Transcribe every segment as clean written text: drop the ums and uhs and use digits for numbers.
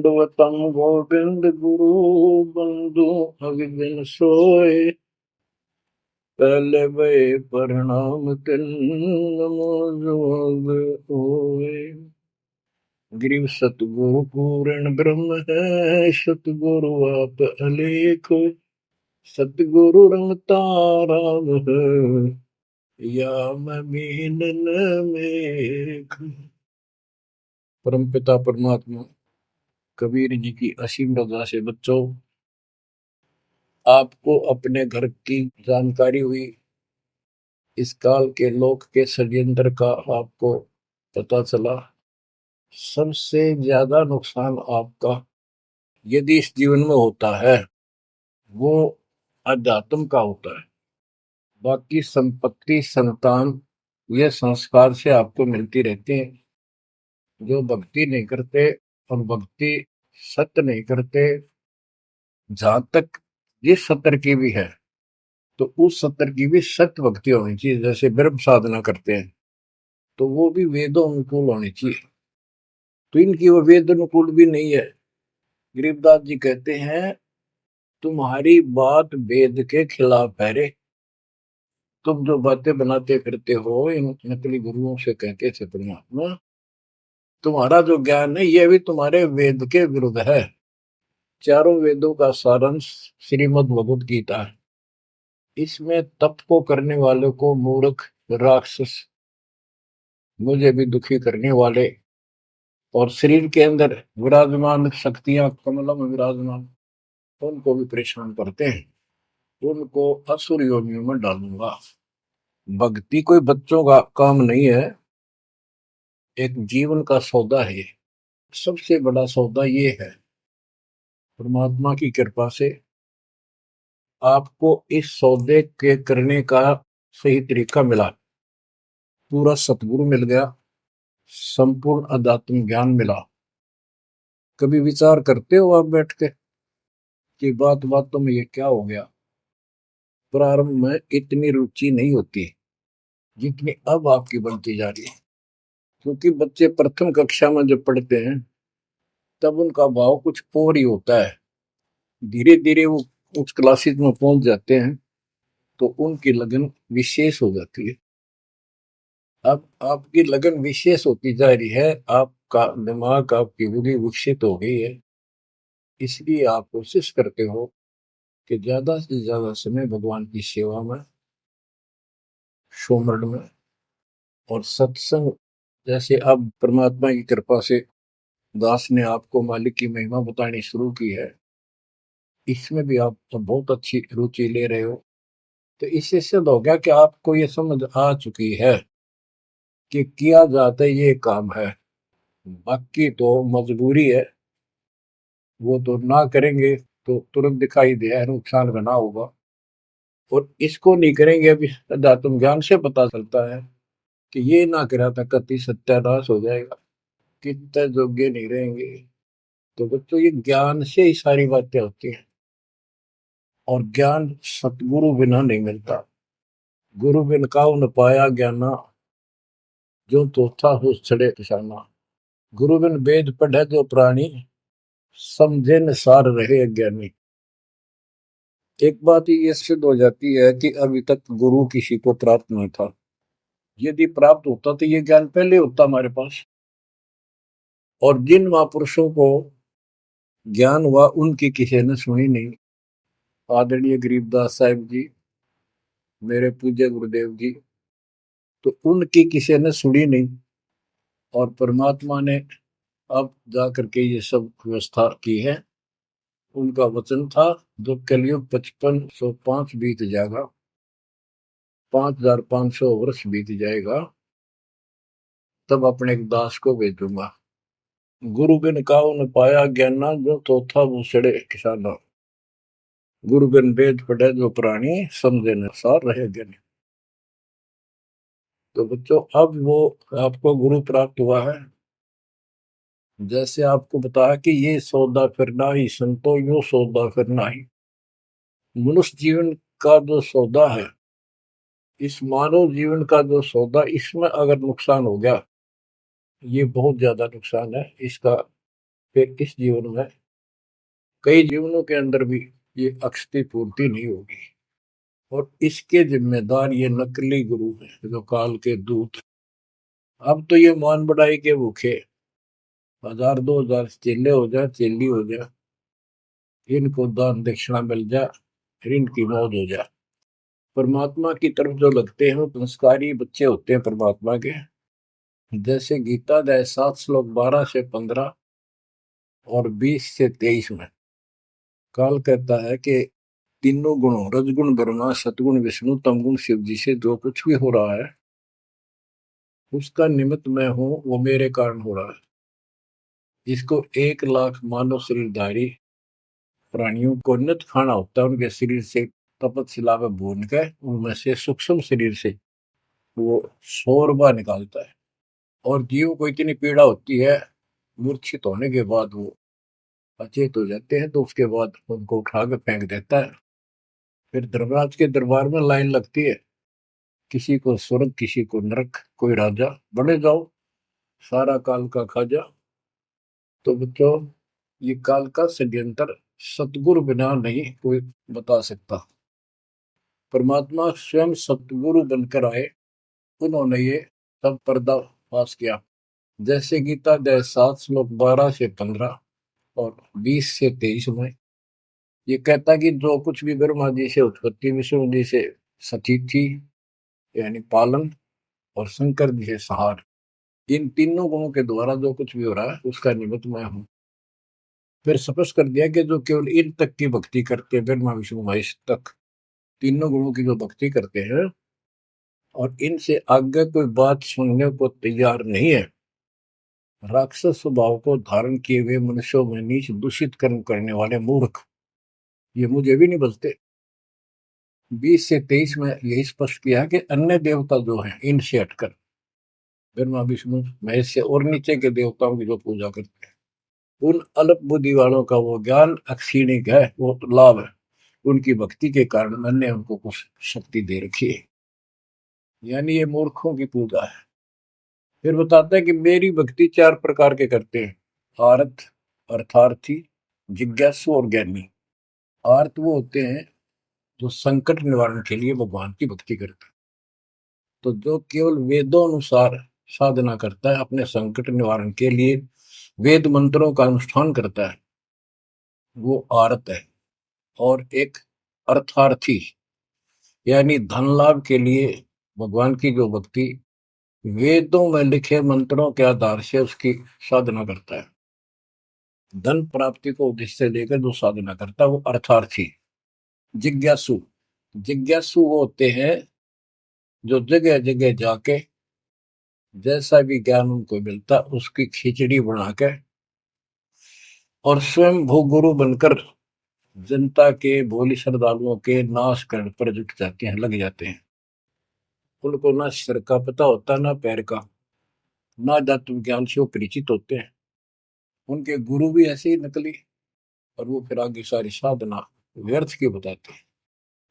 दंडवतम गोविंद गुरु बंधु अविदिन सोए। पहले भय प्रणाम तिन नमो जोग होए। गिरिव सतगुरु पूर्ण ब्रह्म है, सतगुरु आप अलेख। सतगुरु रमता राम है, या मीनन मेघ। परमपिता परमात्मा कबीर जी की असीम रजा से बच्चों, आपको अपने घर की जानकारी हुई, इस काल के लोक के षड्यंत्र का आपको पता चला। सबसे ज्यादा नुकसान आपका यदि इस जीवन में होता है वो अध्यात्म का होता है। बाकी संपत्ति, संतान, ये संस्कार से आपको मिलती रहती है। जो भक्ति नहीं करते और भक्ति सत्य नहीं करते, जहां तक जिस सत्र की भी है तो उस सत्र की भी सत्य भक्ति होनी चाहिए। जैसे ब्रह्म साधना करते हैं तो वो भी वेदों अनुकूल होनी चाहिए, तो इनकी वो वेद अनुकूल भी नहीं है। गरीबदास जी कहते हैं, तुम्हारी बात वेद के खिलाफ है रे। तुम जो बातें बनाते फिरते हो, इन नकली गुरुओं से कहते थे परमात्मा, तुम्हारा जो ज्ञान है ये भी तुम्हारे वेद के विरुद्ध है। चारों वेदों का सारांश श्रीमद् भगवद गीता है। इसमें तप को करने वाले को मूर्ख, राक्षस, मुझे भी दुखी करने वाले, और शरीर के अंदर विराजमान शक्तियां कमलों में विराजमान, उनको भी परेशान करते हैं। उनको असुर योनियों में डालूंगा। भक्ति कोई बच्चों का काम नहीं है, एक जीवन का सौदा है। सबसे बड़ा सौदा ये है, परमात्मा की कृपा से आपको इस सौदे के करने का सही तरीका मिला। पूरा सतगुरु मिल गया, संपूर्ण अध्यात्म ज्ञान मिला। कभी विचार करते हो आप बैठ के कि बातों में ये क्या हो गया? प्रारंभ में इतनी रुचि नहीं होती जितनी अब आपकी बनती जा रही है। क्योंकि बच्चे प्रथम कक्षा में जब पढ़ते हैं तब उनका भाव कुछ और ही होता है। धीरे धीरे वो उस क्लासेस में पहुंच जाते हैं तो उनकी लगन विशेष हो जाती है। अब आपकी लगन विशेष होती जा रही है, आपका दिमाग, आपकी बुद्धि विकसित हो गई है। इसलिए आप कोशिश करते हो कि ज्यादा से ज्यादा समय भगवान की सेवा में, सुमरन में और सत्संग। जैसे अब परमात्मा की कृपा से दास ने आपको मालिक की महिमा बतानी शुरू की है, इसमें भी आप तो बहुत अच्छी रुचि ले रहे हो। तो इससे सिद्ध हो गया कि आपको ये समझ आ चुकी है कि किया जाता ये काम है। बाकी तो मजबूरी है, वो तो ना करेंगे तो तुरंत दिखाई दे नुकसान बना होगा, और इसको नहीं करेंगे। अभी अध्यात्म ज्ञान से पता चलता है कि ये ना करा था कति सत्यानाश हो जाएगा, कितने योग्य नहीं रहेंगे। तो बच्चों, ये ज्ञान से ही सारी बातें होती हैं, और ज्ञान सतगुरु बिना नहीं मिलता। गुरु बिन काऊ न पाया ज्ञाना, जो तो था हो छड़े किसाना। गुरु बिन वेद पढ़े जो प्राणी, समझे न सार रहे अज्ञानी। एक बात ये सिद्ध हो जाती है कि अभी तक गुरु किसी को प्राप्त नहीं था। यदि प्राप्त होता तो ये ज्ञान पहले होता हमारे पास। और जिन महापुरुषों को ज्ञान हुआ उनकी किसी ने सुनी नहीं। आदरणीय गरीबदास साहिब जी, मेरे पूज्य गुरुदेव जी, तो उनकी किसी ने सुनी नहीं। और परमात्मा ने अब जा करके ये सब व्यवस्था की है। उनका वचन था, जो कलयुग 5505 बीत जाएगा, 5500 वर्ष बीत जाएगा, तब अपने एक दास को भेजूंगा। गुरु बिन काऊ न पाया ज्ञाना, जो तो था वो सड़े किसाना। गुरु बिन वेद पढ़े जो प्राणी, समझे न सार रहे ज्ञानी। तो बच्चों, अब वो आपको गुरु प्राप्त हुआ है। जैसे आपको बताया कि ये सौदा फिरना ही संतो, यो सौदा फिरना ही। मनुष्य जीवन का जो सौदा है, इस मानव जीवन का जो सौदा, इसमें अगर नुकसान हो गया, ये बहुत ज्यादा नुकसान है। इसका फिर इस जीवन में कई जीवनों के अंदर भी ये अक्षती पूर्ति नहीं होगी। और इसके जिम्मेदार ये नकली गुरु हैं जो काल के दूत। अब तो ये मान बढ़ाई के भूखे 1000 2000 चेले हो जाए, चेली हो जाए, इनको दान दक्षिणा मिल जाए, फिर इनकी मौज हो जाए। परमात्मा की तरफ जो लगते हैं वो संस्कारी बच्चे होते हैं परमात्मा के। जैसे गीता अध्याय 7 श्लोक 12 से 15 और 20 से 23 में काल कहता है कि तीनों गुणों रजगुण ब्रह्मा, सतगुण विष्णु, तमगुण शिव जी से जो कुछ भी हो रहा है उसका निमित्त मैं हूं, वो मेरे कारण हो रहा है। इसको 1 लाख मानव शरीरधारी प्राणियों को नित खाना होता है। उनके शरीर से तपतशिला में भून के उनमें से सूक्ष्म शरीर से वो शोरबा निकालता है। और जीव को इतनी पीड़ा होती है, मूर्छित होने के बाद वो अचेत हो जाते हैं, तो उसके बाद उनको उठा के फेंक देता है। फिर धर्मराज के दरबार में लाइन लगती है, किसी को स्वर्ग, किसी को नरक, कोई राजा, बड़े जाओ, सारा काल का खाजा। तो बच्चों, ये काल का षड्यंत्र सतगुरु बिना नहीं कोई बता सकता। परमात्मा स्वयं सतगुरु बनकर आए, उन्होंने ये सब पर्दाफाश किया। जैसे गीता अध्याय 7 श्लोक 12 से 15 और 20 से 23 में ये कहता कि जो कुछ भी ब्रह्मा जी से उत्पत्ति, विष्णु जी से सतिथि यानी पालन, और शंकर जी से संहार, इन तीनों गुणों के द्वारा जो कुछ भी हो रहा है उसका निमित्त मैं हूं। फिर स्पष्ट कर दिया कि जो केवल इन तक की भक्ति करते हैं, ब्रह्मा विष्णु महेश तक तीनों गुणों की जो भक्ति करते हैं और इनसे आगे कोई बात सुनने को तैयार नहीं है, राक्षस स्वभाव को धारण किए हुए मनुष्यों में नीच दूषित कर्म करने वाले मूर्ख, ये मुझे भी नहीं बचते। 20 से 23 में यही स्पष्ट किया कि अन्य देवता जो हैं इनसे हटकर ब्रह्मा विष्णु महेश से और नीचे के देवताओं की जो पूजा करते हैं, उन अल्प बुद्धि वालों का वो ज्ञान अक्षीणिक है, वो लाभ है। उनकी भक्ति के कारण मैंने उनको कुछ शक्ति दे रखी है, यानी ये मूर्खों की पूजा है। फिर बताता है कि मेरी भक्ति 4 प्रकार के करते हैं, आर्त, अर्थार्थी, जिज्ञासु और ज्ञानी। आर्त वो होते हैं जो संकट निवारण के लिए भगवान की भक्ति करते हैं। तो जो केवल वेदों अनुसार साधना करता है, अपने संकट निवारण के लिए वेद मंत्रों का अनुष्ठान करता है, वो आर्त है। और एक अर्थार्थी यानी धन लाभ के लिए भगवान की जो भक्ति वेदों में लिखे मंत्रों के आधार से उसकी साधना करता है, धन प्राप्ति को उद्देश्य से लेकर जो साधना करता है वो अर्थार्थी। जिज्ञासु, जिज्ञासु वो होते हैं जो जगह जगह जाके जैसा भी ज्ञान उनको मिलता उसकी खिचड़ी बना के और स्वयं भूगुरु बनकर जनता के भोली श्रद्धालुओं के नाश करने पर जुट जाते हैं, लग जाते हैं। उनको ना सिर का पता होता ना पैर का, ना जात विज्ञान से वो परिचित होते हैं। उनके गुरु भी ऐसे ही नकली, और वो फिर आगे सारी साधना व्यर्थ की बताते हैं।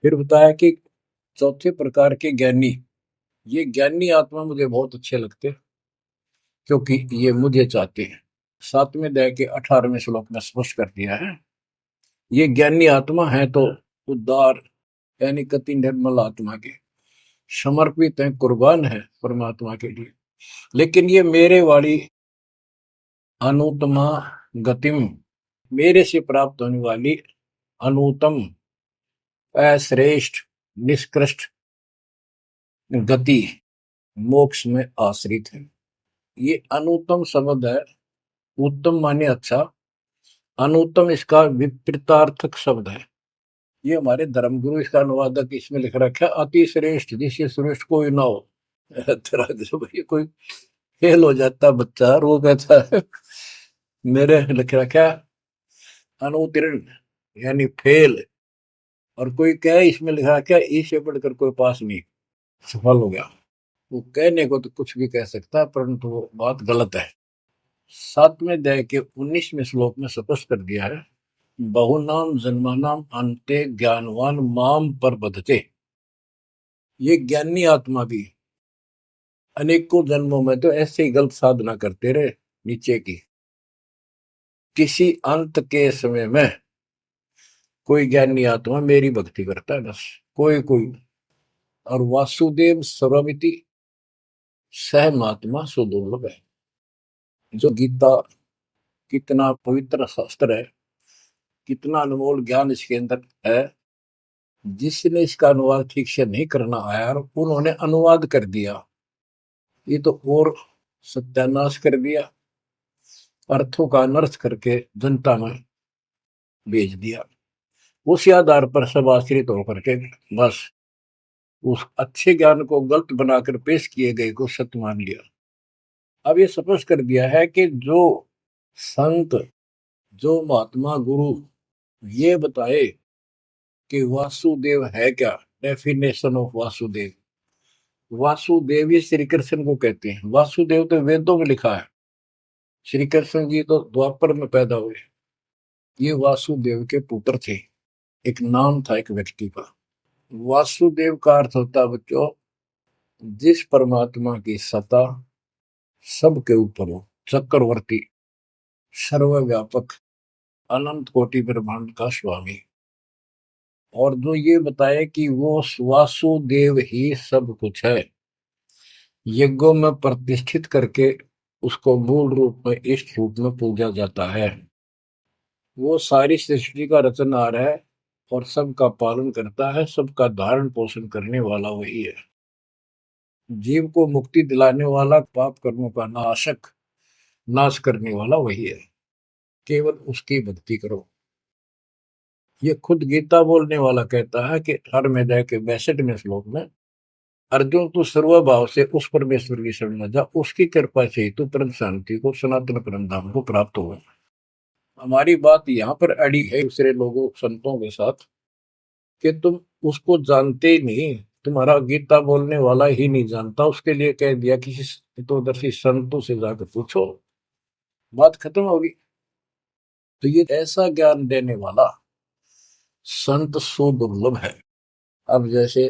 फिर बताया कि चौथे प्रकार के ज्ञानी, ये ज्ञानी आत्मा मुझे बहुत अच्छे लगते हैं क्योंकि ये मुझे चाहते हैं। 7वें अध्याय के 18वें श्लोक में स्पष्ट कर दिया है, ये ज्ञानी आत्मा है तो उद्धार यानी कति निर्मल आत्मा के समर्पित है, कुर्बान है परमात्मा के लिए। लेकिन ये मेरे वाली अनुत्तमा गतिम, मेरे से प्राप्त होने वाली अनुत्तम, अश्रेष्ठ, निष्कृष्ट गति मोक्ष में आश्रित है। ये अनुत्तम शब्द है, उत्तम माने अच्छा, अनुत्तम इसका विपरीतार्थक शब्द है। ये हमारे धर्मगुरु इसका अनुवादक इसमें लिख रखा है, अति श्रेष्ठ जिससे श्रेष्ठ कोई ना हो। तेरा भाई कोई फेल हो जाता बच्चा और वो कहता है मेरे लिख रखा है अनुत्तीर्ण यानी फेल, और कोई कहे इसमें लिखा रखा है इससे पढ़कर कोई पास नहीं, सफल हो गया। वो कहने को तो कुछ भी कह सकता है परंतु वो बात गलत है। 7वें अध्याय के 19वें श्लोक में स्पष्ट कर दिया है, बहुनाम जन्मानाम अंते ज्ञानवान माम पर बधते। ये ज्ञानी आत्मा भी अनेकों जन्मों में तो ऐसे ही गलत साधना करते रहे नीचे की, किसी अंत के समय में कोई ज्ञानी आत्मा मेरी भक्ति करता है, बस कोई कोई। और वासुदेव सर्वमिति सह महात्मा सुदुर्लभ है। जो गीता कितना पवित्र शास्त्र है, कितना अनमोल ज्ञान इसके अंदर है। जिसने इसका अनुवाद ठीक से नहीं करना आया और उन्होंने अनुवाद कर दिया, ये तो और सत्यानाश कर दिया, अर्थों का अनर्थ करके जनता में भेज दिया। उसी आधार पर सब आश्रित होकर के बस उस अच्छे ज्ञान को गलत बनाकर पेश किए गए को सत्य मान लिया। अब ये स्पष्ट कर दिया है कि जो संत, जो महात्मा गुरु ये बताए कि वासुदेव है क्या, डेफिनेशन ऑफ वासुदेव। वासुदेव ही श्री कृष्ण को कहते हैं। वासुदेव तो वेदों में लिखा है, श्री कृष्ण जी तो द्वापर में पैदा हुए। ये वासुदेव के पुत्र थे, एक नाम था एक व्यक्ति का। वासुदेव का अर्थ होता है बच्चों, जिस परमात्मा की सत्ता सबके ऊपर हो, चक्रवर्ती, सर्वव्यापक, अनंत कोटि ब्रह्मांड का स्वामी। और जो ये बताए कि वो वासुदेव ही सब कुछ है, यज्ञों में प्रतिष्ठित करके उसको मूल रूप में इष्ट रूप में पूजा जाता है। वो सारी सृष्टि का रचनहार है और सबका पालन करता है, सबका धारण पोषण करने वाला वही है। जीव को मुक्ति दिलाने वाला, पाप कर्मों का नाशक, नाश करने वाला वही है। केवल उसकी भक्ति करो। ये खुद गीता बोलने वाला कहता है कि में के 62वें श्लोक में, अर्जुन तू सर्वभाव से उस परमेश्वर की शरण में जा, उसकी कृपा से ही तू परम शांति को, सनातन परम धाम को प्राप्त होगा। हमारी बात यहाँ पर अड़ी है दूसरे लोगों संतों के साथ कि तुम उसको जानते ही नहीं, तुम्हारा गीता बोलने वाला ही नहीं जानता, उसके लिए कह दिया किसी तत्वदर्शी संतों से जाकर पूछो, बात खत्म होगी। तो ये ऐसा ज्ञान देने वाला संत सुदुर्लभ है। अब जैसे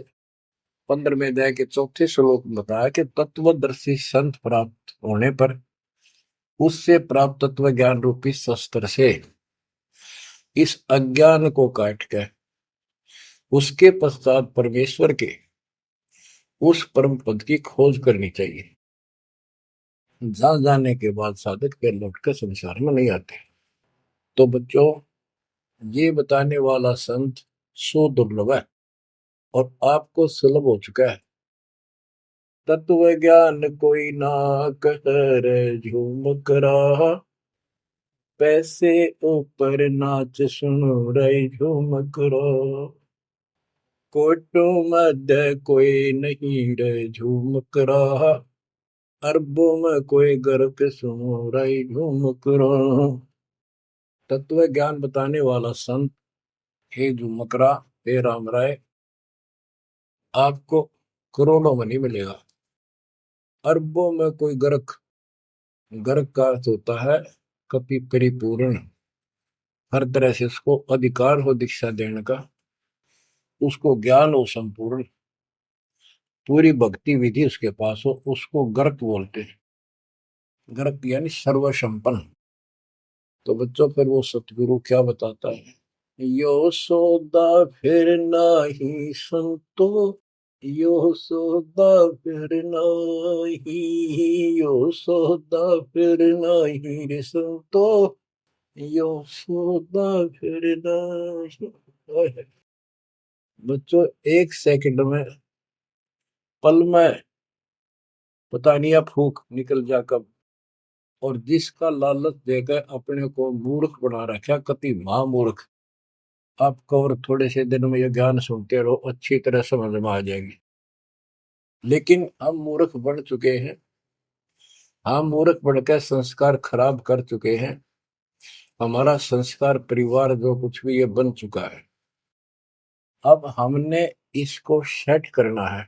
15वें अध्याय के 4थे श्लोक में बताया कि तत्वदर्शी संत प्राप्त होने पर उससे प्राप्त तत्व ज्ञान रूपी शस्त्र से इस अज्ञान को काट के उसके पश्चात परमेश्वर के उस परम पद की खोज करनी चाहिए। जहां जाने के बाद साधक फिर लौटकर संसार में नहीं आते। तो बच्चों, ये बताने वाला संत सो दुर्लभ है और आपको सुलभ हो चुका है। तत्व ज्ञान कोई ना कर झूम करा, पैसे ऊपर नाच सुनो रे झूम करो, कोटो मध्य कोई नहीं रे झूम करा, अरबों में कोई गर्क सुनो रे झूम करो। तत्व ज्ञान बताने वाला संत, हे झुमकरा, हे राम राय, आपको करोड़ों में नहीं मिलेगा, अरबों में कोई गर्क। गर्क का अर्थ होता है कपि परिपूर्ण, हर तरह से उसको अधिकार हो दीक्षा देने का, उसको ज्ञान हो संपूर्ण, पूरी भक्ति विधि उसके पास हो, उसको गर्क बोलते हैं। गर्क यानी सर्वसंपन्न। तो बच्चों, फिर वो सतगुरु क्या बताता है, यो सौदा फिर नाही संतो, यो सौदा फिर नाही, यो सौदा फिर नाही रे संतो, यो सौदा फिर नाही। बच्चों, एक सेकंड में, पल में पता नहीं अब फूक निकल जा कब। और जिसका लालच देकर अपने को मूर्ख बना रखा, कति महामूर्ख। आपको और थोड़े से दिन में ये ज्ञान सुनते रहो, अच्छी तरह समझ में आ जाएगी। लेकिन हम मूर्ख बन चुके हैं, हम मूर्ख बनकर संस्कार खराब कर चुके हैं। हमारा संस्कार परिवार जो कुछ भी ये बन चुका है, अब हमने इसको सेट करना है।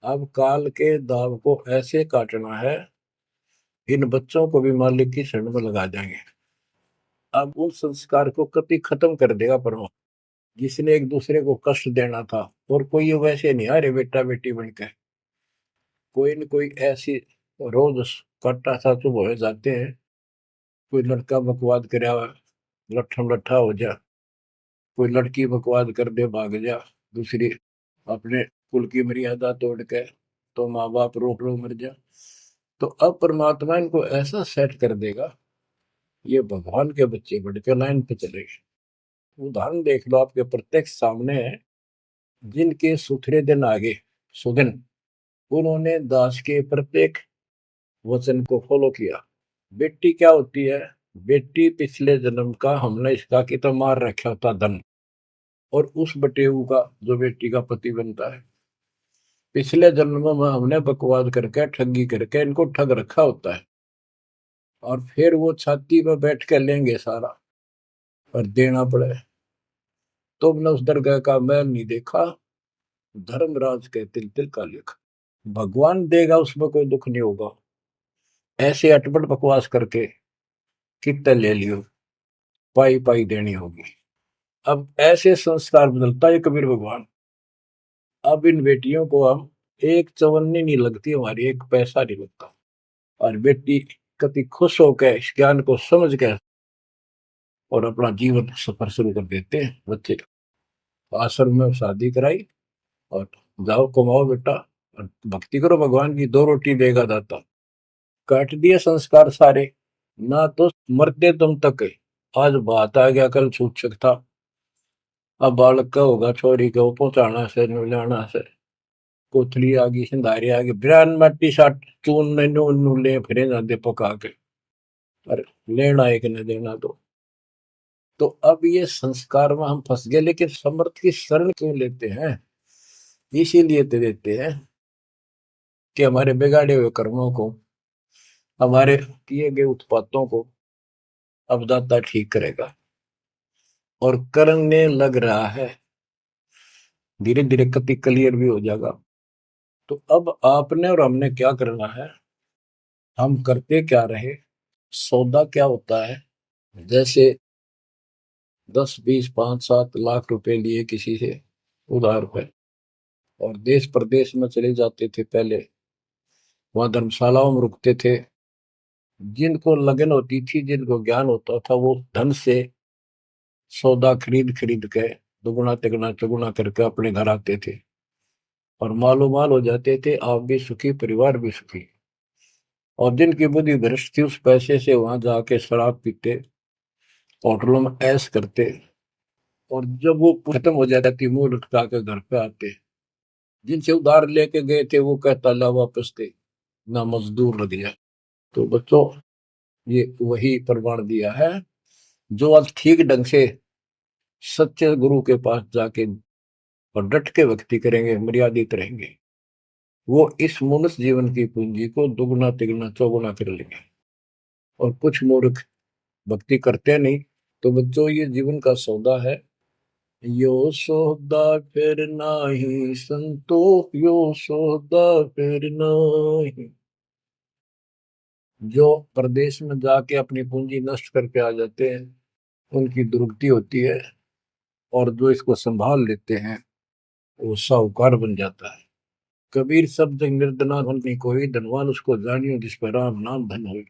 अब काल के दाव को ऐसे काटना है, इन बच्चों को भी मालिक की शरण में लगा देंगे। अब उन संस्कार को कभी खत्म कर देगा परमात्मा, जिसने एक दूसरे को कष्ट देना था। और कोई ये वैसे नहीं आ रहे बेटा बेटी बनकर, कोई न कोई ऐसी रोज कट्टा सा चुप हो जाते हैं कोई लड़का बकवाद करे लट्ठम लट्ठा हो जा, कोई लड़की बकवाद कर दे भाग जा, दूसरी अपने कुल की मर्यादा तोड़ के तो माँ बाप रोक लो मर जा। तो अब परमात्मा इनको ऐसा सेट कर देगा, ये भगवान के बच्चे बढ़ के लाइन पे चलेंगे। उदाहरण देख लो, आपके प्रत्यक्ष सामने है। जिनके सुथरे दिन आगे सुदिन, उन्होंने दास के प्रत्येक वचन को फॉलो किया। बेटी क्या होती है? बेटी पिछले जन्म का हमने इसका की तो मार रखा होता धन, और उस बटेऊ का जो बेटी का पति बनता है, पिछले जन्म में हमने बकवाद करके ठगी करके इनको ठग रखा होता है, और फिर वो छाती में बैठ के लेंगे सारा और देना पड़े। तुमने उस दरगाह का मैल नहीं देखा, धर्मराज के तिल तिल का लेखा। भगवान देगा, उसमें कोई दुख नहीं होगा। ऐसे अटपट बकवास करके कितने ले लियो, पाई पाई देनी होगी। अब ऐसे संस्कार बदलता है कबीर भगवान। अब इन बेटियों को हम एक चवन्नी नहीं लगती हमारी, एक पैसा नहीं लगता, और बेटी कति खुश होकर इस ज्ञान को समझ के और अपना जीवन सफर शुरू कर देते हैं। बच्चे आश्रम में शादी कराई और जाओ कमाओ बेटा और भक्ति करो भगवान की, दो रोटी देगा दाता। काट दिए संस्कार सारे, ना तो मरते तुम तक है। आज बात आ गया, कल सूचक था। अब बालक का होगा, छोरी को पहुंचाना से लाना से, कोथली आ गई, सिंधारी आ गई, बिरान मट्टी साट चून ने नून ले फिरे जाते पका के, और लेना एक न देना दो। तो अब ये संस्कार में हम फंस गए, लेकिन समर्थ की शरण क्यों लेते हैं? इसीलिए तो देते हैं कि हमारे बिगाड़े हुए कर्मों को, हमारे किए गए उत्पातों को अब दाता ठीक करेगा, और करने लग रहा है। धीरे धीरे कति क्लियर भी हो जाएगा। तो अब आपने और हमने क्या करना है, हम करते क्या रहे। सौदा क्या होता है? जैसे 10, 20, 5, 7 लाख रुपए लिए किसी से उधार पे, और देश प्रदेश में चले जाते थे पहले, वहां धर्मशालाओं में रुकते थे। जिनको लगन होती थी, जिनको ज्ञान होता था, वो धन से सौदा खरीद खरीद के दुगुना तिगुना चौगुना करके अपने घर आते थे, और मालो माल हो जाते थे। आप भी सुखी, परिवार भी सुखी। और जिनकी बुद्धि भ्रष्ट थी, उस पैसे से वहां जाके शराब पीते, होटलों में ऐश करते, और जब वो खत्म हो जाती थी, मुंह लटका के घर पे आते। जिनसे उधार लेके गए थे, वो कहता ला वापस थे, ना मजदूर लग जाए। तो बच्चों, ये वही प्रमाण दिया है। जो आज ठीक ढंग से सच्चे गुरु के पास जाके और डट के भक्ति करेंगे, मर्यादित रहेंगे, वो इस मनुष्य जीवन की पूंजी को दुगुना तिगुना चौगुना कर लेंगे। और कुछ मूर्ख भक्ति करते नहीं। तो बच्चों, ये जीवन का सौदा है। यो सौदा फिर नाही संतो, यो सौदा फिर नाही। जो प्रदेश में जाके अपनी पूंजी नष्ट करके आ जाते हैं, उनकी दुर्गति होती है, और जो इसको संभाल लेते हैं वो साहूकार बन जाता है। कबीर शब्द निर्धना धन कोई, धनवान उसको जानियो जिस पर राम नाम धन हो।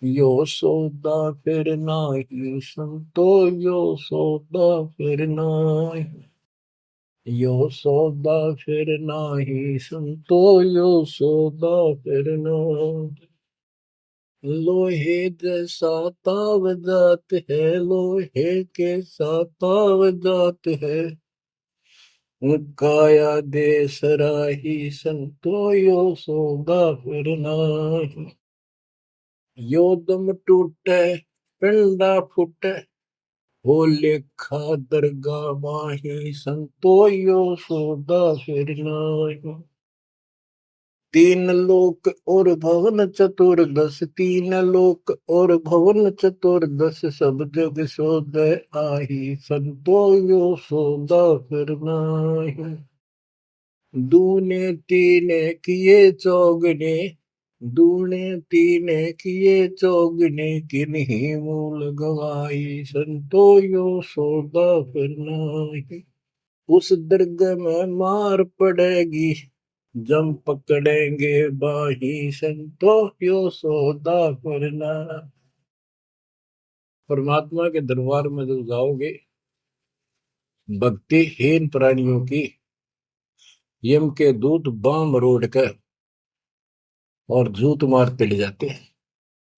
यो सौदा फिर नाही संतो, यो सौदा फिर नाही, यो सौदा फिर नाही संतो, यो सौदा फिर नाही। लोहे जैसा ताव जात है, लोहे के साथ ताव जात है, काया दे सराही संतो, यो सौदा फिर नाही। यो दम टूटे पिंडा फूटे, हो लेखा दरगाह माही संतो, यो सौदा फिर नाही। तीन लोक और भवन चतुर्दश, तीन लोक और भवन चतुर्दश, सब जग सोदय आही संतो, यो सौदा फिर नाही। दूने तीने किए चौगने, दूने तीने किए चौगने, किन्हीं मूल गवाई संतो, यो सौदा फिर नाही। उस दरगाह में मार पड़ेगी, जम पकड़ेंगे बाही संतो, यो सौदा फिर नाही। परमात्मा के दरबार में जब जाओगे, भक्तिहीन प्राणियों की यम के दूत बाम मरोड़ कर और झूठ मारते ले जाते हैं।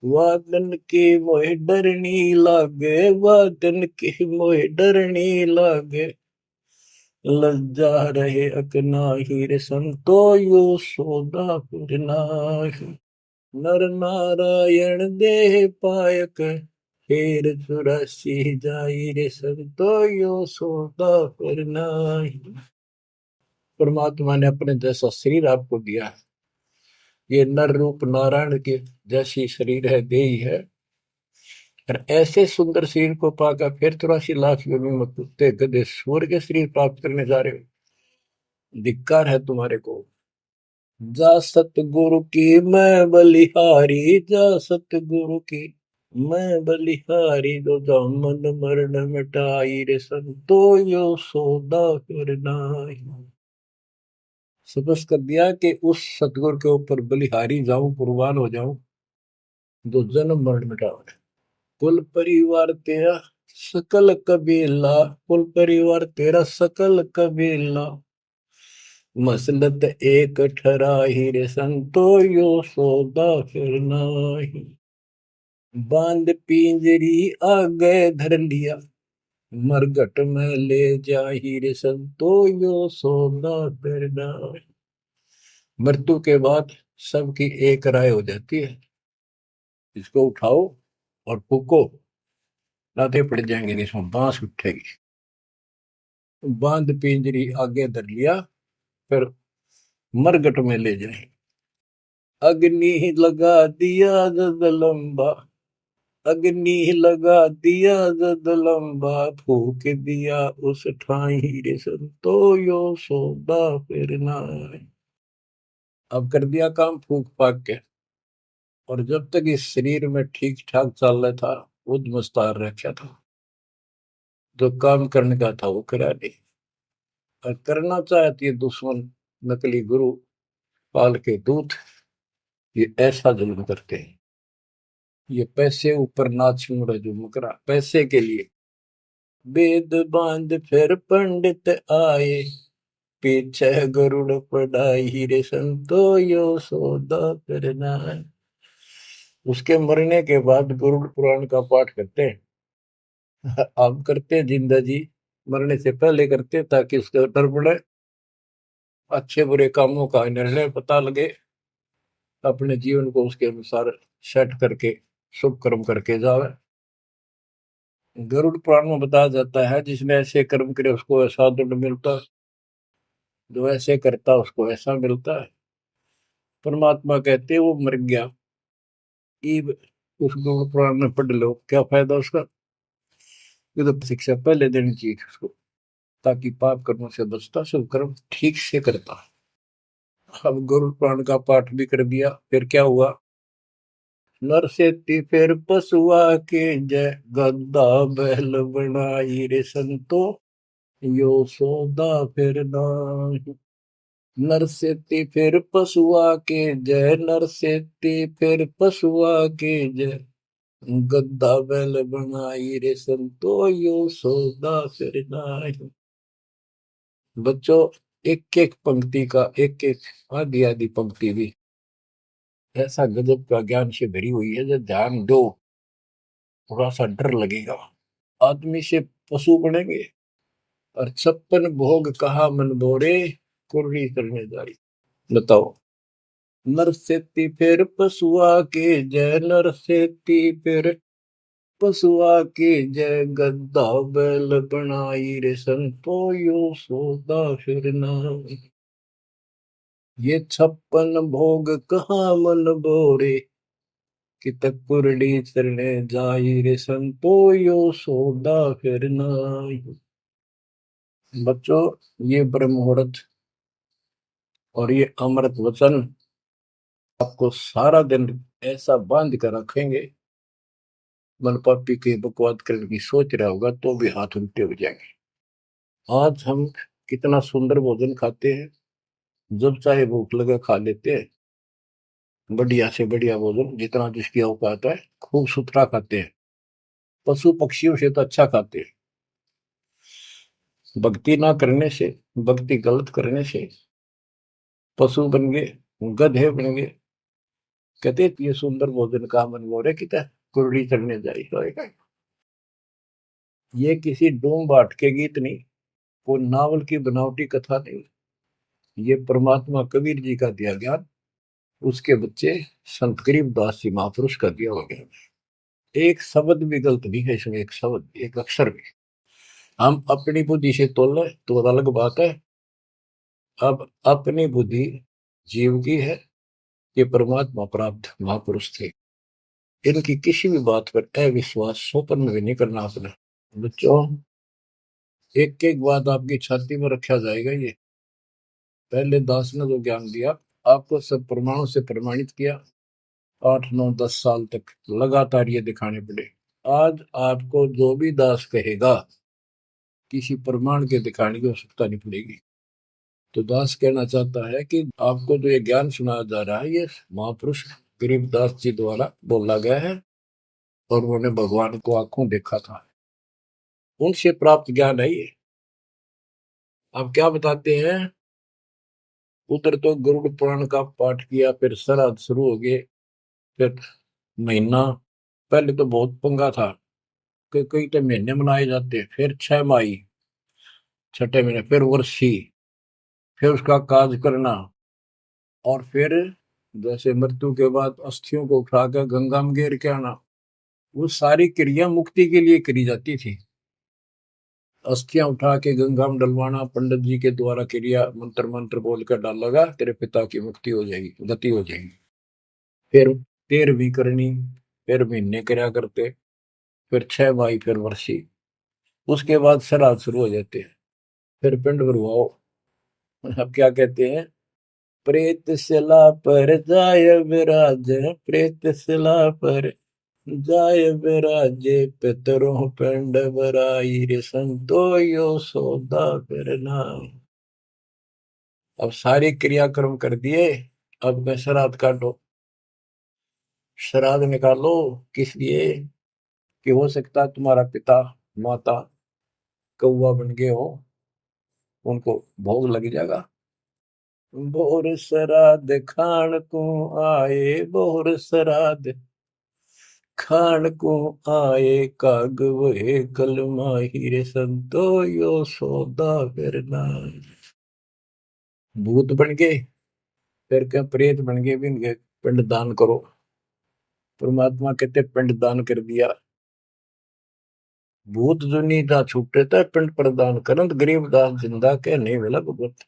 वादन के मोहे डरनी लागे, वादन के मोहे डरनी लागे, लज्जा रहे अकनाही रे संतो यो सोदा फिर नाही। नर नारायण देह पायक, फेर 84 जाई रे संतो यो सोदा फिर नाही। परमात्मा ने अपने जैसा शरीर आपको दिया है, ये नर रूप नारायण के जैसी शरीर है, देही है, और ऐसे सुंदर शरीर को पाकर फिर 84 लाख योनि में कुत्ते गधे सूअर के शरीर प्राप्त करने जा रहे हो। धिक्कार है तुम्हारे को। जा सतगुरु की मैं बलिहारी, जा सतगुरु की मैं बलिहारी, जो जामन मरण मिटाई रे संतो यो सौदा फिर नाही। समझ कर दिया कि उस सतगुरु के ऊपर बलिहारी जाऊं, कुर्बान हो जाऊं, जो जन्म मरण मिटावे। कुल परिवार तेरा सकल कबीला, कुल परिवार तेरा सकल कबीला, मसलत एक ठराही रे संतो यो सौदा फिर नाही। बांध पिंजरी आगे धर लिया, मरघट में ले जाही रे संतो यो सौदा फिर नाही। मृत्यु के बाद सबकी एक राय हो जाती है, इसको उठाओ और फूको, लाते पड़ जाएंगे, इसमें बांस उठेगी। बांध पिंजरी आगे धर लिया, फिर मरघट में ले जाए। अग्नि लगा दिया जद लंबा, अग्नि लगा दिया जद लंबा, फूक दिया उस ठाई रे संतो यो सौदा फिर नाई। अब कर दिया काम फूक फाक के, और जब तक इस शरीर में ठीक ठाक चल रहा था, उद मुस्तार रखा था, जो काम करने का था वो करा नहीं। और करना चाहती है दुश्मन, नकली गुरु, पाल के दूत, ये ऐसा जुल्म करते हैं। ये पैसे ऊपर नाच मुड़ा जो मुकरा पैसे के लिए। वेद बांध फिर पंडित आए, पीछे गरुड़ पढ़ाई रे संतो यो सौदा करना है। उसके मरने के बाद गरुड़ पुराण का पाठ करते हैं। आप करते हैं जिंदा जी, मरने से पहले करते ताकि उसका डर पड़े, अच्छे बुरे कामों का निर्णय पता लगे, अपने जीवन को उसके अनुसार सेट करके शुभ कर्म करके जावे। गरुड़ पुराण में बताया जाता है, जिसने ऐसे कर्म करे उसको ऐसा दंड मिलता है, जो ऐसे करता उसको ऐसा मिलता है। परमात्मा कहते वो मर गया, ईब उस गरुड़ पुराण में पढ़ लो, क्या फायदा उसका। ये तो शिक्षा पहले देनी चाहिए उसको, ताकि पाप कर्मों से बचता, शुभ कर्म ठीक से करता। अब गरुड़ पुराण का पाठ भी कर दिया, फिर क्या हुआ। नर से फिर पशुआ के जय, गद्दा बैल बनाई रे संतो यो सौदा फिर नाही। नर से फिर पशुआ के जय, नर से फिर पशुआ के जय, गद्दा बैल बनाई रे संतो यो सौदा फिर नाही। बच्चों, एक एक पंक्ति का एक एक आधी आधी पंक्ति भी ऐसा गजब का ज्ञान से भरी हुई है, जो ध्यान दो थोड़ा सा डर लगेगा। आदमी से पशु बनेंगे, और 56 भोग कहा मन बोरे, कुर्री करने जारी। बताओ। नर सेती फिर पशुआ के जय, नर सेती फिर पशुआ के जय, गद्दा बैल बनाई रे संतो यो सौदा फिर नाही। ये 56 भोग कहाँ मन बोरे, कि तक कुरडी चरणे जाई रे संतो यो सौदा फिर नाही। बच्चों, ये ब्रह्म मुहूर्त और ये अमृत वचन आपको सारा दिन ऐसा बांध कर रखेंगे, मन पापी के बकवाद करने की सोच रहा होगा तो भी हाथ उल्टे हो जाएंगे। आज हम कितना सुंदर भोजन खाते हैं, जब चाहे भूख लगे खा लेते हैं, बढ़िया से बढ़िया भोजन जितना जिसकी औकात है, खूब सुथरा खाते हैं। पशु पक्षियों से तो अच्छा खाते हैं। भक्ति ना करने से, भक्ति गलत करने से पशु बन गए, गधे बन गए। कहते ये सुंदर भोजन का मन मोरे किता कुरड़ी चढ़ने जाए। ये किसी डोम बाट के गीत नहीं, वो नावल की बनावटी कथा नहीं, ये परमात्मा कबीर जी का दिया ज्ञान, उसके बच्चे संत गरीबदास जी महापुरुष का दिया हुआ ज्ञान। एक शब्द भी गलत नहीं है इसमें, एक शब्द, एक अक्षर भी। हम अपनी बुद्धि से तोले तो अलग बात है। अब अपनी बुद्धि जीव की है, ये परमात्मा प्राप्त महापुरुष थे, इनकी किसी भी बात पर अविश्वास स्वप्न भी नहीं करना अपने। बच्चों, एक एक बात आपकी छाती में रखा जाएगा। ये पहले दास ने जो ज्ञान दिया, आपको सब प्रमाणों से प्रमाणित किया, 8 9 10 साल तक लगातार ये दिखाने पड़े। आज आपको जो भी दास कहेगा, किसी प्रमाण के दिखाने की आवश्यकता नहीं पड़ेगी। तो दास कहना चाहता है कि आपको जो ये ज्ञान सुनाया जा रहा है, ये महापुरुष गरीबदास जी द्वारा बोला गया है, और उन्होंने भगवान को आंखों देखा था, उनसे प्राप्त ज्ञान है ये। अब क्या बताते हैं, उधर तो गरुड़ पुराण का पाठ किया, फिर श्राद्ध शुरू हो गए, फिर महीना, पहले तो बहुत पंगा था कि कई तो महीने मनाए जाते, फिर 6 माही, छठे महीने, फिर वर्षी, फिर उसका काज करना, और फिर जैसे मृत्यु के बाद अस्थियों को उठाकर गंगा में गेर के आना। वो सारी क्रिया मुक्ति के लिए करी जाती थी। अस्थियां उठा के गंगा में डलवाना, पंडित जी के द्वारा क्रिया मंत्र मंत्र बोलकर डालेगा, तेरे पिता की मुक्ति हो जाएगी, गति हो जाएगी। फिर 13वीं करनी, फिर महीने करया करते, फिर 6 माही, फिर वर्षी, उसके बाद श्राद्ध शुरू हो जाते हैं, फिर पिंड भरवाओ। अब क्या कहते हैं, प्रेत शिला पर जाय विराज, प्रेत शिला पर जाय विराजे, पितरों पिंड भराई रे संतो यो सौदा करना। अब सारे क्रियाक्रम कर दिए, अब मैं श्राद्ध काटो। श्राद्ध निकालो किस लिए, कि हो सकता है तुम्हारा पिता माता कौवा बन गए हो, उनको भोग लग जाएगा। बोर श्राद्ध खान को आए, बोर श्राद्ध खान को आए, काग वहे कल माहिर संतो यो सौदा करना। भूत बन गए, फिर क्या प्रेत बन गए, भी इनके पिंड दान करो। परमात्मा कहते पिंड दान कर दिया, भूत जुनी दा छूटे था पिंड प्रदान करंत, गरीब दास जिंदा के नहीं मिला भगवत।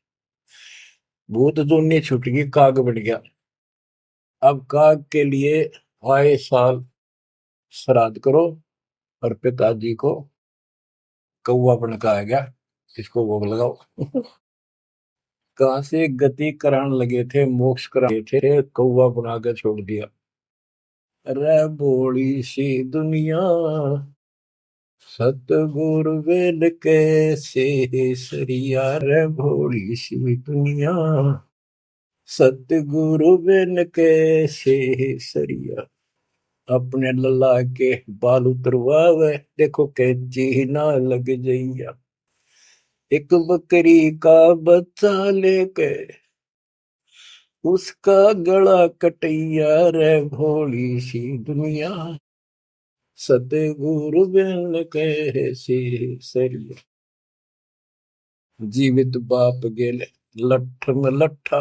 भूत जुनी छूट गई, काग बन गया। अब काग के लिए आए साल श्राद्ध करो, और पिताजी को कौवा बन का आ गया, इसको भोग लगाओ। कहां से गति कराने लगे थे, मोक्ष कराने थे, कौवा बना के छोड़ दिया। अरे भोली सी दुनिया, सतगुरु वेद कैसे सरिया, रे भोली सी दुनिया, सतगुरु वेद कैसे सरिया। अपने लला के बाल उतरवावे, देखो कैंची ना लग जइया। एक बकरी का बच्चा लेके उसका गला कटैया, रे भोली सी दुनिया, सतगुरु बिन कैसे सरिया। जीवित बाप गेले लठ में लट्ठा,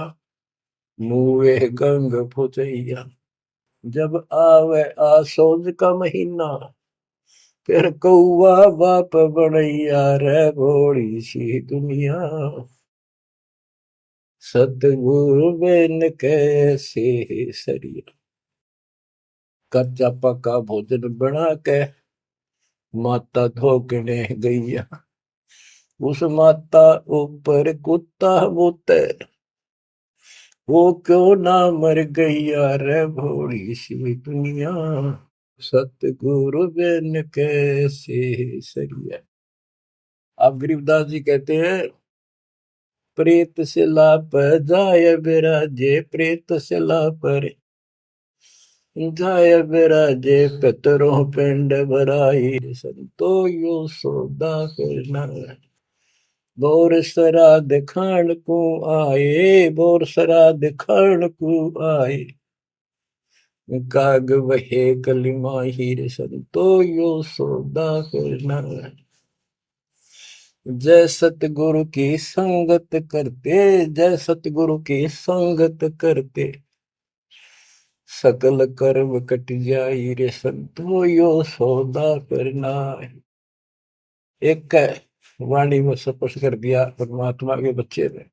मुए गंग फुचैया। जब आवे आसोज का महीना, फिर कौआ बाप बनैया, रे भोली सी दुनिया, सतगुरु बिन कैसे सरिया। कच्चा पक्का भोजन बना के माता धोकने गैया, उस माता ऊपर कुत्ता बोते, वो क्यों ना मर गैया, रे भोली सी दुनिया, सतगुरु बिन कैसे सरिया। अब गरीबदास जी कहते हैं, प्रेत शिला पर जाय विराजे, प्रेत शिला पर जाय विराजे पितरों पिंड भराई संतो यो सौदा करना बोर श्राद्ध खान को आए बोर श्राद्ध खान को आए काग वहे कलिमा हीर संतो यो सौदा करना जय सतगुरु की संगत करते जय सतगुरु की संगत करते सकल कर्म कट जाई रे संतो यो सौदा करना एक वाणी में स्पष्ट कर दिया परमात्मा के बच्चे ने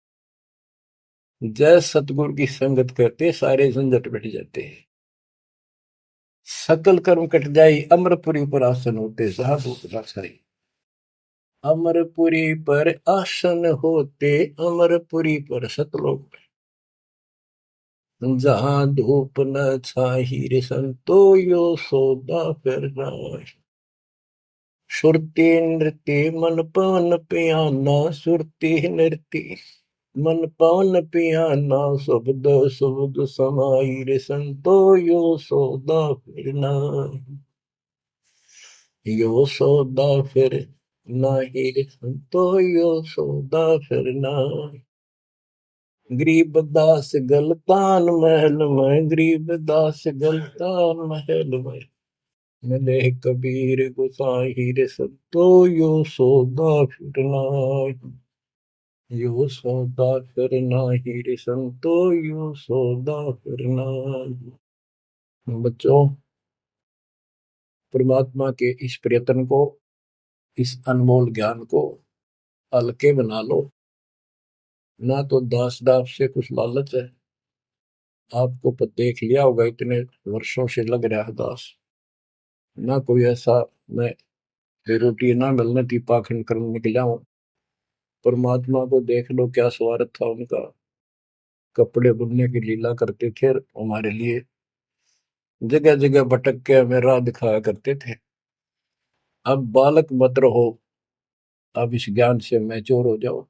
जय सतगुरु की संगत करते सारे झंझट मिट जाते हैं सकल कर्म कट जाई अमरपुरी पर आसन होते साधु रासाई अमरपुरी पर आसन होते अमरपुरी पर सतलोक जहां धूप न छाही रे संतो यो सौदा करना सुरती नृत्य मन पवन पियाना सुरती नृत्य मन पवन पियाना शब्द शब्द समाई रे संतो यो सौदा फिरना यो सौदा फिर नाही रे संतो यो सौदा फिरना गरीब दास गलतान महल में गरीब दास गलतान महल में मिले कबीर गुसाई रे संतो यो सौदा फिरना यो सौदा फिरना ही रे संतो यो सौदा फिरना बच्चों परमात्मा के इस प्रयत्न को इस अनमोल ज्ञान को हल्के बना लो ना तो दास दास से कुछ लालच है आपको देख लिया होगा इतने वर्षों से लग रहा है दास ना कोई ऐसा मैं रोटी ना मिलने की पाखंड करने निकला हूं परमात्मा को देख लो क्या स्वार्थ था उनका कपड़े बुनने की लीला करते थे हमारे लिए जगह जगह भटक के हमें राह दिखाया करते थे अब बालक मत रहो अब इस ज्ञान से मैच्योर हो जाओ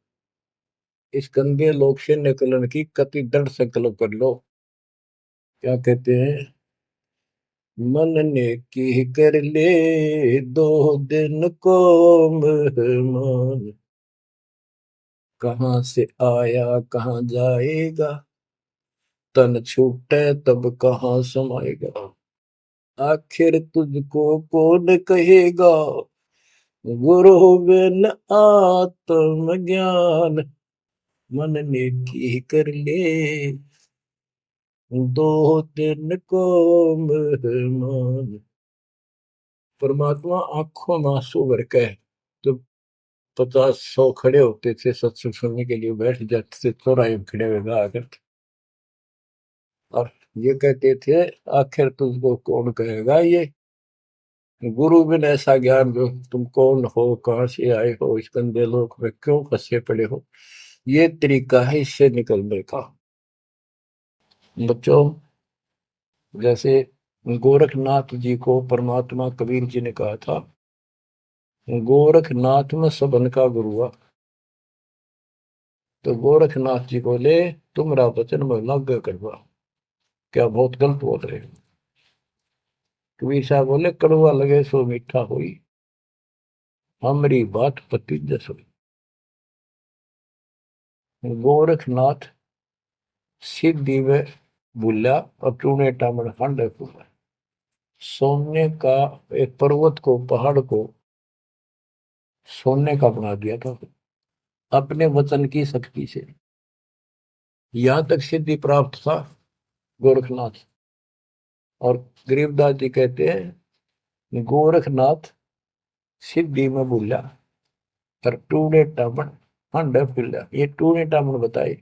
इस गंदे लोक से निकलने की कति दृढ़ संकल्प कर लो क्या कहते हैं मन ने की कर ले 2 दिन को मेहमान कहाँ से आया कहाँ जाएगा तन छूटे तब कहाँ समाएगा आखिर तुझको कौन कहेगा गुरु बिन आत्म ज्ञान मन ने की कर ले 2 दिन को मेहमान परमात्मा आंखों में आंसू भर के जब 50-100 खड़े होते थे सत्संग सुनने के लिए बैठ जाते थे चौराहे में खड़े हुए गा करते और ये कहते थे आखिर तुझको कौन कहेगा ये गुरु बिन ऐसा ज्ञान जो तुम कौन हो कहाँ से आए हो इस गंदे लोक में क्यों फंसे पड़े हो ये तरीका है इससे निकलने का बच्चों जैसे गोरखनाथ जी को परमात्मा कबीर जी ने कहा था गोरखनाथ में सबन का गुरु हुआ तो गोरखनाथ जी बोले तुमरा वचन में लाग करवा क्या बहुत गलत बोल रहे हो कबीर साहब बोले कड़वा लगे सो मीठा हुई हमारी बात पति जस हुई गोरखनाथ सिद्धि में बुला और टूने टामड़ खंड पूरा सोने का एक पर्वत को पहाड़ को सोने का बना दिया था अपने वचन की शक्ति से यहां तक सिद्धि प्राप्त था गोरखनाथ और गरीबदास जी कहते हैं गोरखनाथ सिद्धि में भूला और टूणे टामन हंड फूला ये टूणे टामन बताए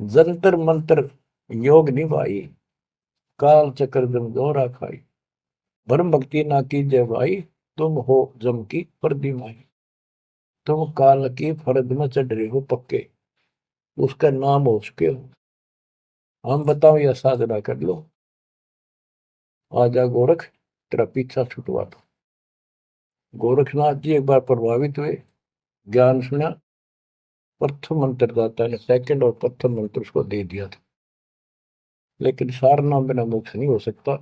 जंतर मंत्र योग निभाई काल चक्र जम दोहरा खाई भरम भक्ति ना कीजिए भाई तुम हो जम की फर्दी माई तुम काल की फर्द में चढ़ रहे हो पक्के उसका नाम हो चुके हो हम बताओ या साधना कर लो आजा गोरख तेरा पीछा छुटवा दो गोरखनाथ जी एक बार प्रभावित हुए ज्ञान सुना प्रथम मंत्र दाता ने सेकंड और प्रथम मंत्र उसको दे दिया था लेकिन सारनाम बिना मोक्ष नहीं हो सकता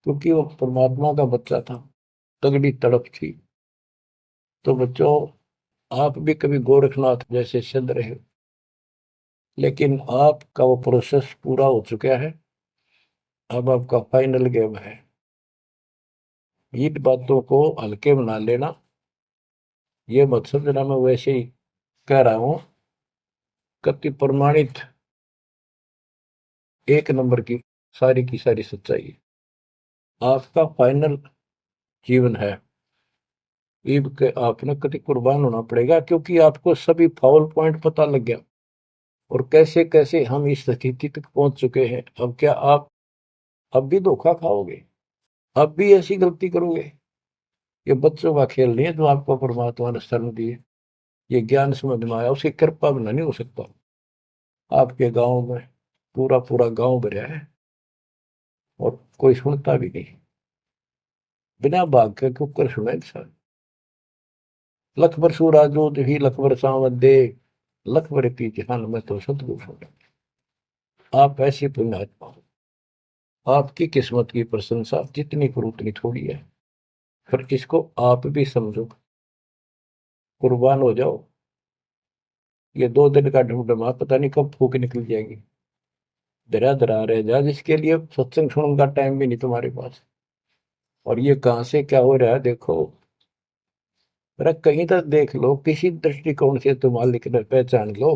क्योंकि वो परमात्मा का बच्चा था, तगड़ी तड़प थी। तो बच्चों, आप भी कभी गोरखनाथ जैसे सिद्ध रहे, लेकिन आपका वो प्रोसेस पूरा हो चुका है। अब आपका फाइनल गेम है। इन बातों को हल्के में ना लेना। ये मत समझना मैं वैसे ही कह रहा हूं। कति प्रमाणित एक नंबर की सारी सच्चाई है। आपका फाइनल जीवन है। ईब के आपने कति कुर्बान होना पड़ेगा, क्योंकि आपको सभी फाउल पॉइंट पता लग गया और कैसे कैसे हम इस स्थिति तक पहुंच चुके हैं। अब क्या आप अब भी धोखा खाओगे? अब भी ऐसी गलती करोगे? ये बच्चों का खेल नहीं है जो आपको परमात्मा ने शरण दी है। ये ज्ञान समझ में आया, उसकी कृपा बिना नहीं हो सकता। आपके गांव में पूरा पूरा गांव भरा है और कोई सुनता भी नहीं। बिना भाग के कुकर सुने इंसान। लख बर सूरा जो ही लख बर सावन दे, लख बर की जहान में तो सतगुरु सुने। आप ऐसी पुण्यात्मा हो। आपकी किस्मत की प्रशंसा जितनी करूं उतनी थोड़ी है। फिर इसको आप भी समझो, कुर्बान हो जाओ। ये 2 दिन का ढूंढमा पता नहीं कब फूक निकल जाएगी। धरा धरा रह जा, जिसके लिए सत्संग सुनने का टाइम भी नहीं तुम्हारे पास। और ये कहां से क्या हो रहा है देखो। अरे कहीं तक देख लो, किसी दृष्टिकोण से तुम मालिक ने पहचान लो।